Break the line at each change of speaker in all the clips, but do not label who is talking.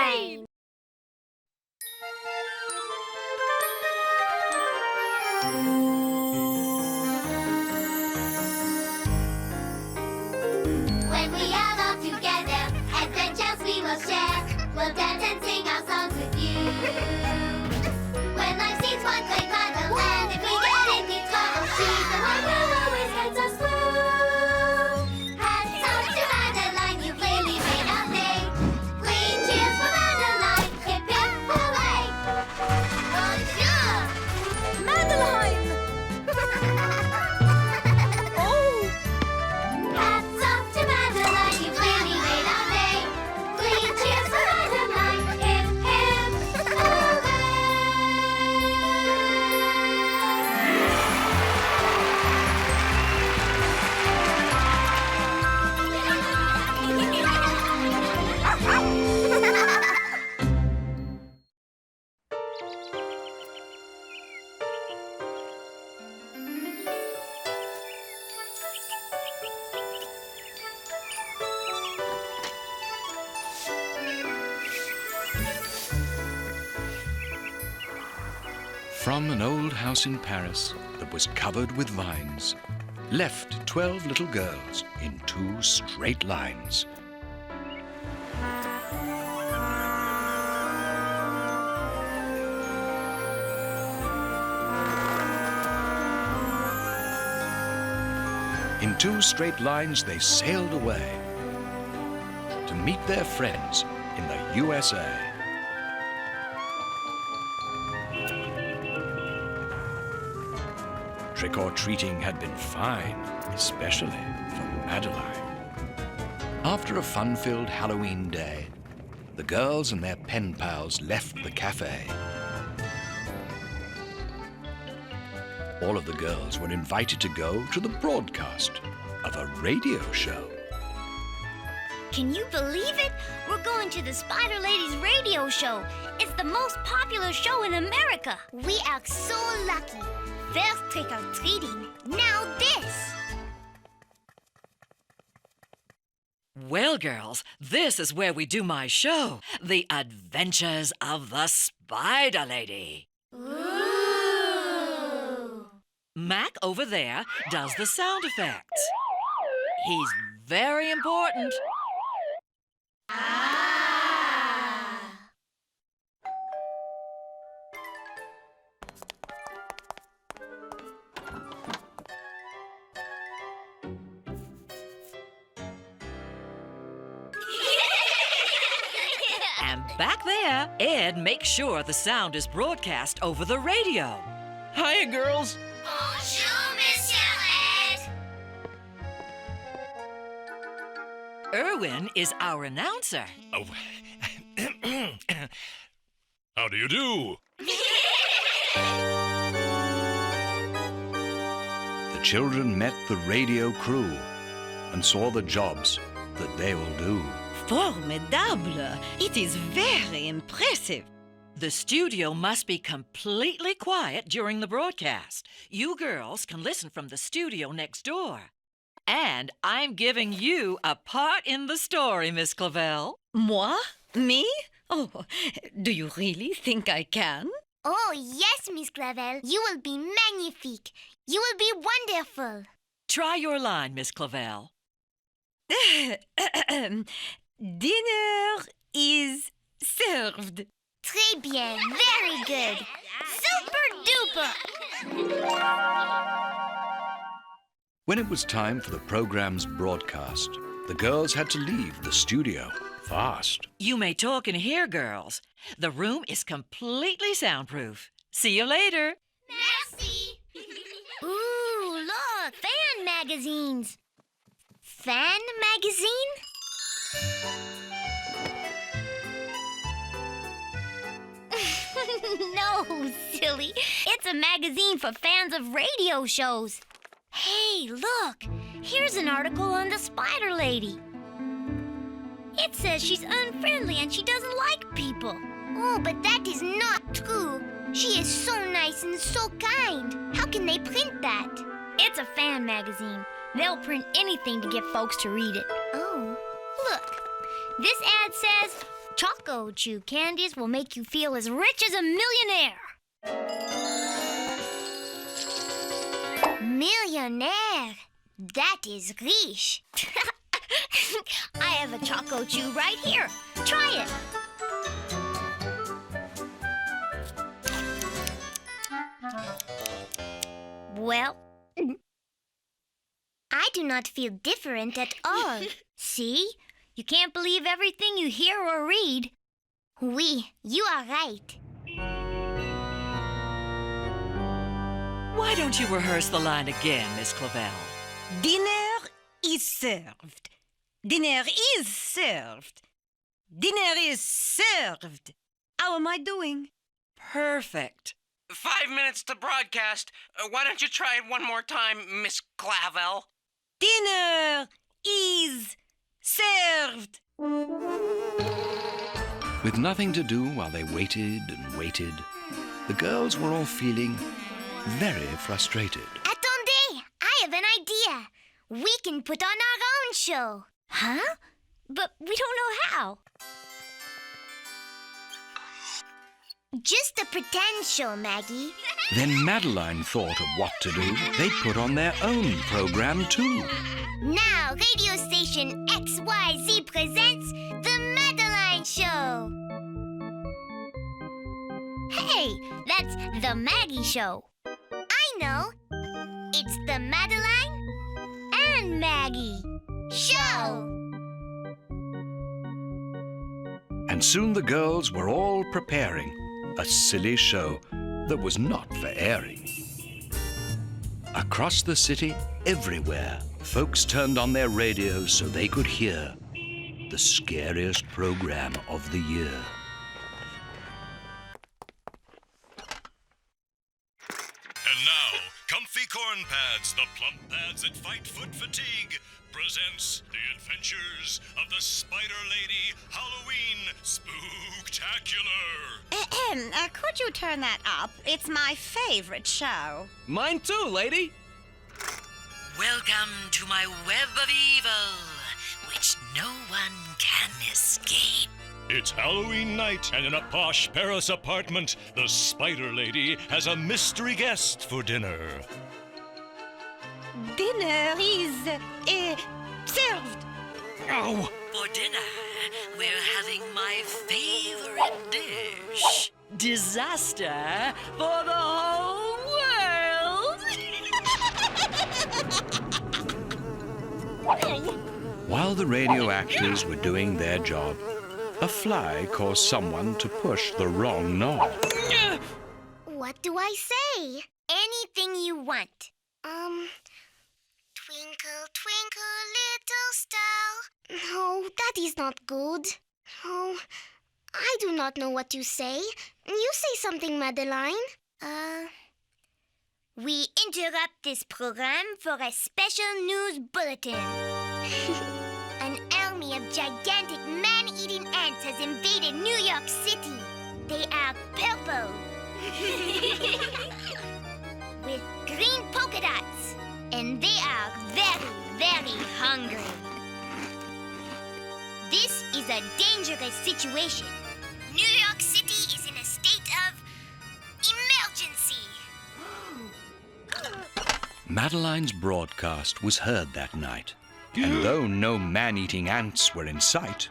WildBrain!
When we are all together, adventures we will share. We'll dance and sing our songs with you. When life seems one great wonderland, if we get into trouble, she's the one who always gets us through. Hats off to Madeline, you've really made our day. Three cheers for Madeline, hip hip hooray! Bonjour!
Madeline! Oh!
Hats off to Madeline, you've really made our day. Three cheers for Madeline, hip hip hooray!
From an old house in Paris that was covered with vines, left 12 little girls in 2 straight lines. In 2 straight lines, they sailed away to meet their friends in the USA. Trick-or-treating had been fine, especially for Madeline. After a fun-filled Halloween day, the girls and their pen pals left the cafe. All of the girls were invited to go to the broadcast of a radio show.
Can you believe it? We're going to the Spider Lady's radio show. It's the most popular show in America. We are so lucky. First trick-or-treating, now this.
Well, girls, this is where we do my show, The Adventures of the Spider Lady.
Ooh!
Mac over there does the sound effects. He's very important.
Ah!
And back there, Ed makes sure the sound is broadcast over the radio.
Hiya, girls.
Bonjour, Monsieur Ed.
Erwin is our announcer.
Oh. How do you do?
The children met the radio crew and saw the jobs that they will do.
Formidable! It is very impressive.
The studio must be completely quiet during the broadcast. You girls can listen from the studio next door. And I'm giving you a part in the story, Miss Clavel.
Moi? Me? Oh, do you really think I can?
Oh, yes, Miss Clavel. You will be magnifique. You will be wonderful.
Try your line, Miss Clavel.
Dinner is served.
Très bien. Very good. Super duper.
When it was time for the program's broadcast, the girls had to leave the studio fast.
You may talk in here, girls. The room is completely soundproof. See you later.
Merci.
Ooh, look. Fan magazines. Fan magazine? No, silly. It's a magazine for fans of radio shows. Hey, look. Here's an article on the Spider Lady. It says she's unfriendly and she doesn't like people. Oh, but that is not true. She is so nice and so kind. How can they print that? It's a fan magazine. They'll print anything to get folks to read it. Oh, look. This ad says, Choco Chew candies will make you feel as rich as a millionaire. Millionaire? That is riche. I have a Choco Chew right here. Try it. Well, I do not feel different at all. See? You can't believe everything you hear or read. Oui, you are right.
Why don't you rehearse the line again, Miss Clavel?
Dinner is served. Dinner is served. Dinner is served. How am I doing?
Perfect.
5 minutes to broadcast. Why don't you try it one more time, Miss Clavel?
Dinner is served.
With nothing to do while they waited and waited, the girls were all feeling very frustrated.
Attendez! I have an idea. We can put on our own show. Huh? But we don't know how. Just a pretend show, Maggie.
Then Madeline thought of what to do. They'd put on their own program too.
Now, radio station XYZ presents The Madeline Show. Hey, that's The Maggie Show. I know. It's The Madeline and Maggie Show.
And soon the girls were all preparing a silly show that was not for airing. Across the city, everywhere, folks turned on their radios so they could hear the scariest program of the year.
And now, Comfy Corn Pads, the plump pads that fight foot fatigue, presents the adventures of the Spider Lady Halloween Spooktacular.
Could you turn that up? It's my favorite show.
Mine too, lady.
Welcome to my web of evil, which no one can escape.
It's Halloween night, and in a posh Paris apartment, the Spider Lady has a mystery guest for dinner.
Dinner is served.
Ow!
For dinner, we're having my favorite dish. Disaster for the whole world.
While the radio actors were doing their job, a fly caused someone to push the wrong knob.
What do I say? Anything you want. Twinkle, twinkle, little star. No, that is not good. Oh, I do not know what to say. You say something, Madeline. We interrupt this program for a special news bulletin. An army of gigantic man-eating ants has invaded New York City. They are purple. With green polka dots. And they are very, very hungry. This is a dangerous situation. New York City is in a state of emergency.
Madeline's broadcast was heard that night, and though no man-eating ants were in sight,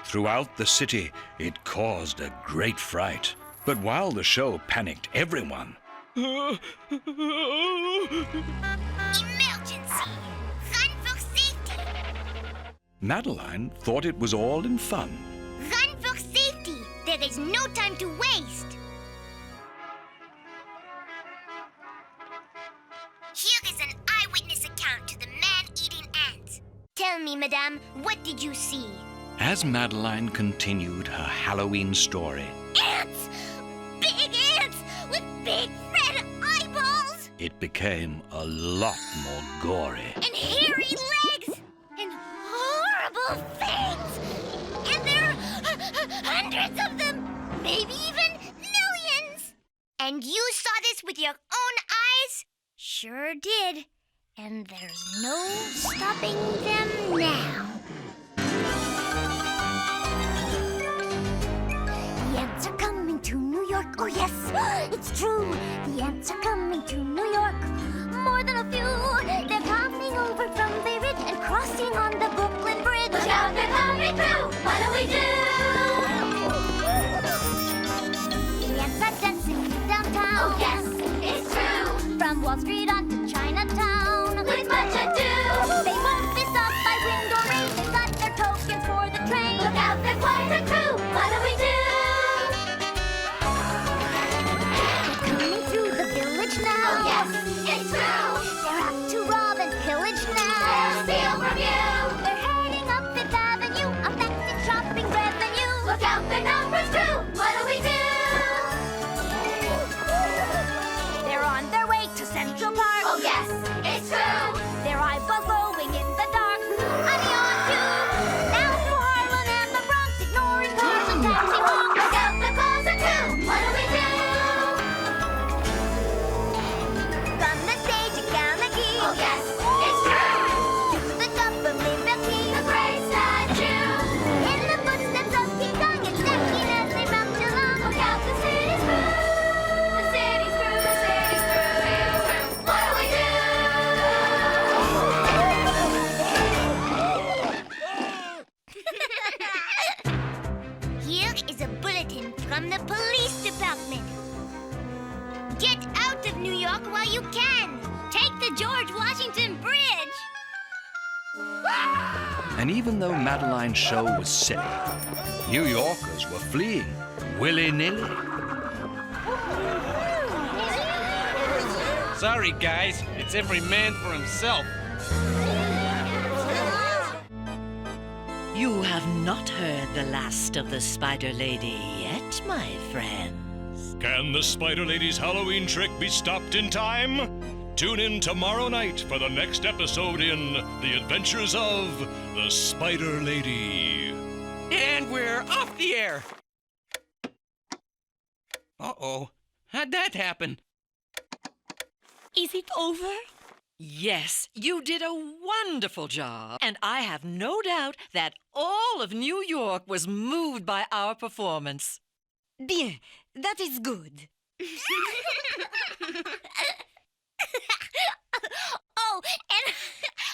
throughout the city it caused a great fright. But while the show panicked everyone,
Emergency! Run for safety!
Madeline thought it was all in fun.
Run for safety! There is no time to waste! Here is an eyewitness account to the man-eating ants. Tell me, madame, what did you see?
As Madeline continued her Halloween story,
Ants! Big ants with big red eyeballs!
it became a lot more gory.
And hairy legs! And horrible fangs! And there are hundreds of them! Maybe even millions! And you saw this with your own eyes? Sure did. And there's no stopping them now.
it's true. The ants are coming to New York. More than a few. They're coming over from Beirut and crossing on the Brooklyn Bridge. Look out, they're coming through. What do we do? The ants are dancing downtown. Oh yes, it's true. From Wall Street on to Chinatown. With much ado, they won't be stopped by wind or rain. They've got their tokens for the train. Look out, they're quite a crew. What do we do? They're coming through the village now. Oh yes, it's true. They're out to rob and pillage now. They'll steal from you. They're heading up Fifth Avenue, affecting shopping revenue. Look out, their numbers grew. What do we do? They're on their way to Central Park. Oh yes, it's true. Their eyeballs glowing in the dark. A neon tube. Now through Harlem and the Bronx, ignoring cars and taxi honks. Look out, the closet too. What do we do? From the stage at Gallagher. Oh yes, it's true. To the top of Liberty, the great statue. In the footsteps of King Kong, it's necking as they rumble along. Look out, the city's through. The city's through. The city's through. What do we do?
Here is a bulletin from the police department. Get out of New York while you can. Take the George Washington Bridge.
And even though Madeline's show was silly, New Yorkers were fleeing willy-nilly.
Sorry, guys. It's every man for himself.
You have not heard the last of the Spider Lady yet, my friends.
Can the Spider Lady's Halloween trick be stopped in time? Tune in tomorrow night for the next episode in The Adventures of the Spider Lady.
And we're off the air. Uh-oh. How'd that happen?
Is it over?
Yes, you did a wonderful job. And I have no doubt that all of New York was moved by our performance.
Bien, that is good.
Oh, and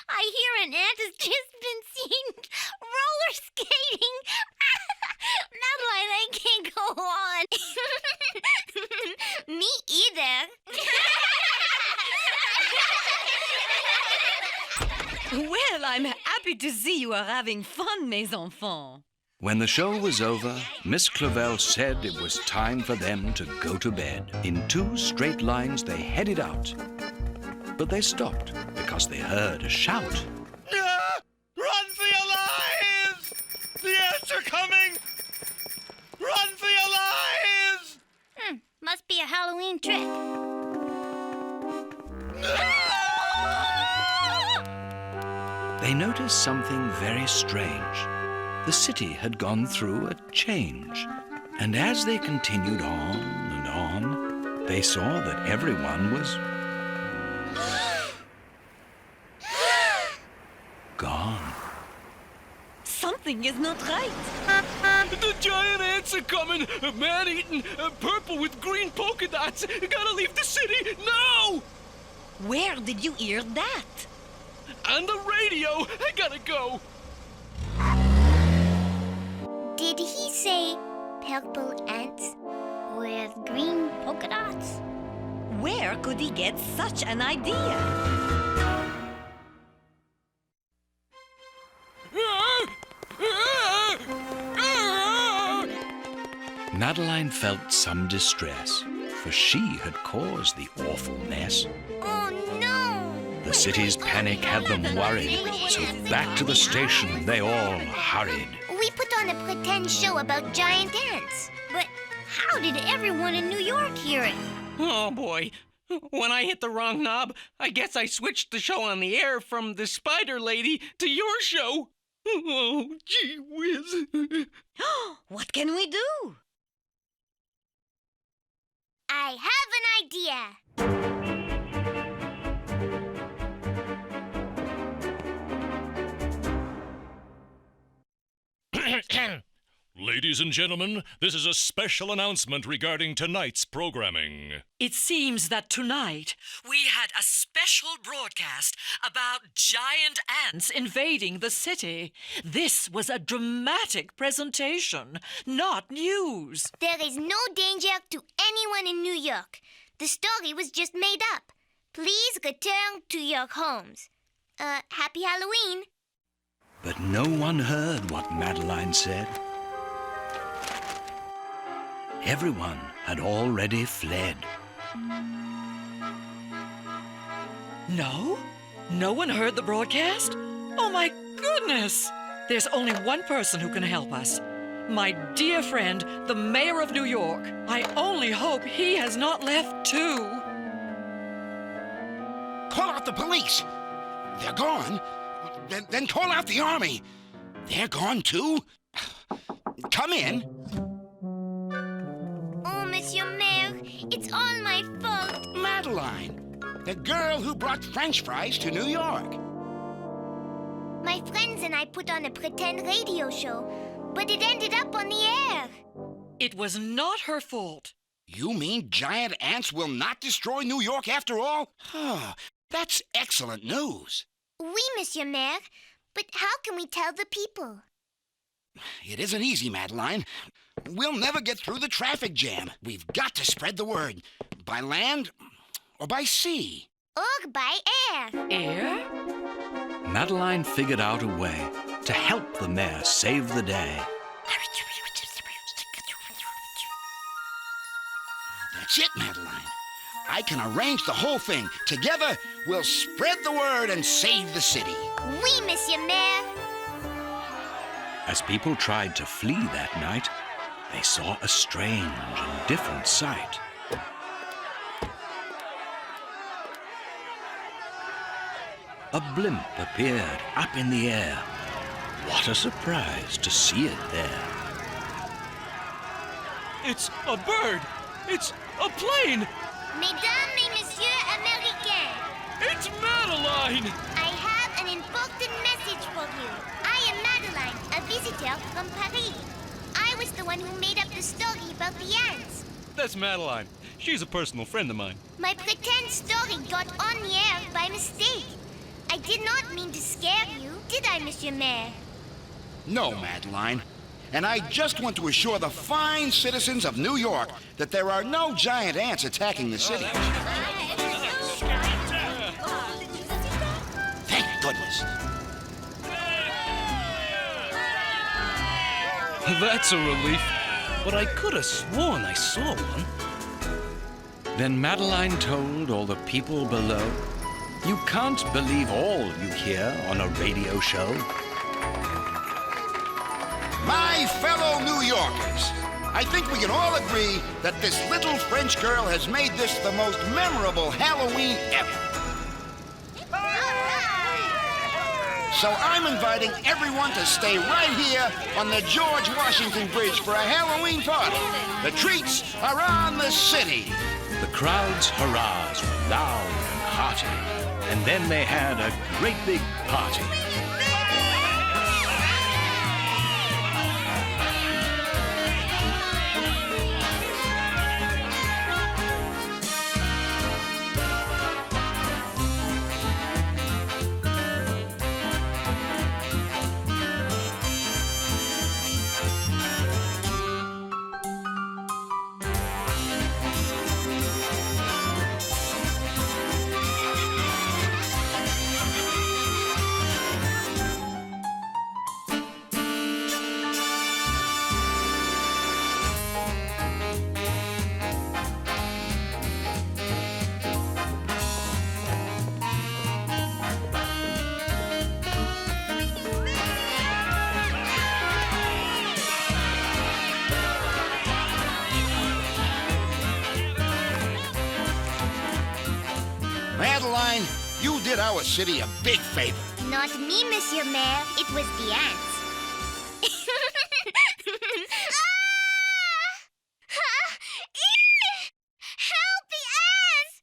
I hear an ant has just been seen roller skating. Madeline, I can't go on. Me either.
Well, I'm happy to see you are having fun, mes enfants.
When the show was over, Miss Clavel said it was time for them to go to bed. In 2 straight lines, they headed out. But they stopped because they heard a shout.
Run for your lives! The ants are coming! Run for your lives!
Must be a Halloween trick.
They noticed something very strange. The city had gone through a change. And as they continued on and on, they saw that everyone was gone.
Something is not right.
The giant ants are coming! Man-eating, purple with green polka dots! Gotta leave the city now!
Where did you hear that?
On the radio! I gotta go!
Did he say purple ants with green polka dots?
Where could he get such an idea?
Madeline felt some distress, for she had caused the awful mess.
Oh no!
The city's panic had them worried, so back to the station they all hurried.
We put on a pretend show about giant ants. But how did everyone in New York hear it?
Oh, boy. When I hit the wrong knob, I guess I switched the show on the air from the Spider Lady to your show. Oh, gee whiz.
What can we do?
I have an idea.
Ladies and gentlemen, this is a special announcement regarding tonight's programming.
It seems that tonight we had a special broadcast about giant ants invading the city. This was a dramatic presentation, not news.
There is no danger to anyone in New York. The story was just made up. Please return to your homes. Happy Halloween.
But no one heard what Madeline said. Everyone had already fled.
No? No one heard the broadcast? Oh, my goodness! There's only one person who can help us. My dear friend, the mayor of New York. I only hope he has not left too.
Call out the police. They're gone. Then call out the army. They're gone too. Come in.
Oh, Monsieur Mayor, it's all my fault.
Madeline, the girl who brought French fries to New York.
My friends and I put on a pretend radio show, but it ended up on the air.
It was not her fault.
You mean giant ants will not destroy New York after all? That's excellent news.
Oui, Monsieur Mayor, but how can we tell the people?
It isn't easy, Madeline. We'll never get through the traffic jam. We've got to spread the word. By land or by sea.
Or by air.
Air?
Madeline figured out a way to help the mayor save the day.
That's it, Madeline. I can arrange the whole thing. Together, we'll spread the word and save the city.
Oui, Monsieur Mayor.
As people tried to flee that night, they saw a strange and different sight. A blimp appeared up in the air. What a surprise to see it there.
It's a bird! It's a plane!
Mesdames et Messieurs Américains,
It's Madeline!
I have an important message for you. I am Madeline, a visitor from Paris. I was the one who made up the story about the ants.
That's Madeline. She's a personal friend of mine.
My pretend story got on the air by mistake. I did not mean to scare you, did I, Monsieur Mayor?
No, Madeline. And I just want to assure the fine citizens of New York that there are no giant ants attacking the city. Thank goodness.
That's a relief. But I could have sworn I saw one.
Then Madeline told all the people below, "You can't believe all you hear on a radio show."
My fellow New Yorkers, I think we can all agree that this little French girl has made this the most memorable Halloween ever. So I'm inviting everyone to stay right here on the George Washington Bridge for a Halloween party. The treats are on the city.
The crowd's hurrahs were loud and hearty, and then they had a great big party.
Madeline, you did our city a big favor.
Not me, Monsieur Mayor. It was the ants. Help the ants!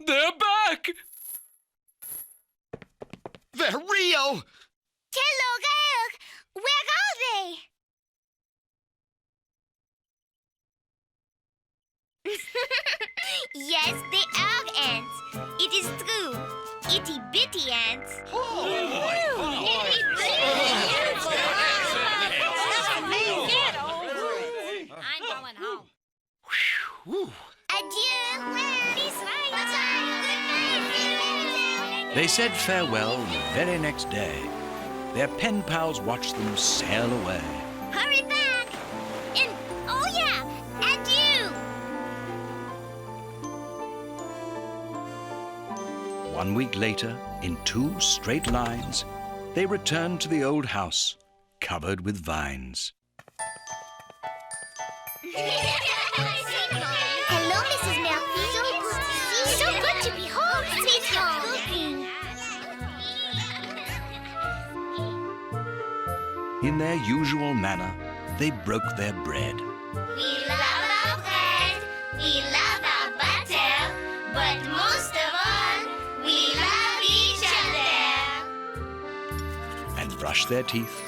They're back!
They're They're real.
Quel horreur! Where are they? Yes, they are ants. It is true. Itty bitty ants.
I'm going home.
Whew.
Adieu.
They said farewell the very next day. Their pen pals watched them sail away.
Hurry back. And, oh yeah, adieu.
1 week later, in 2 straight lines, they returned to the old house, covered with vines.
Hello, Mrs. Murphy. So good to be home, sweet home.
In their usual manner, they broke their bread.
We love our bread, we love our butter, but most of all, we love each other.
And brushed their teeth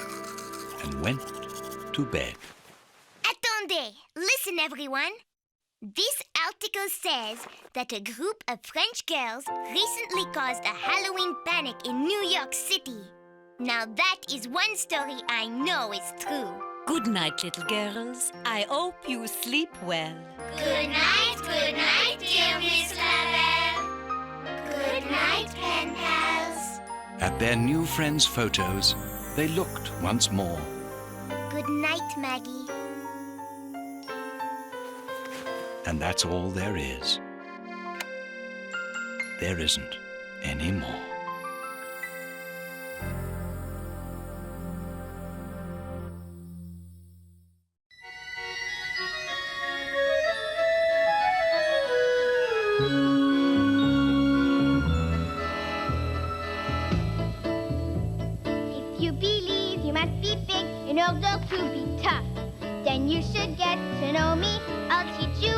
and went to bed.
Attendez, listen everyone. This article says that a group of French girls recently caused a Halloween panic in New York City. Now that is one story I know is true.
Good night, little girls. I hope you sleep well.
Good night, dear Miss Clavel. Good night, pen pals.
At their new friends' photos, they looked once more.
Good night, Maggie.
And that's all there is. There isn't any more.
If you believe you must be big in order to be tough, then you should get to know me. I'll teach you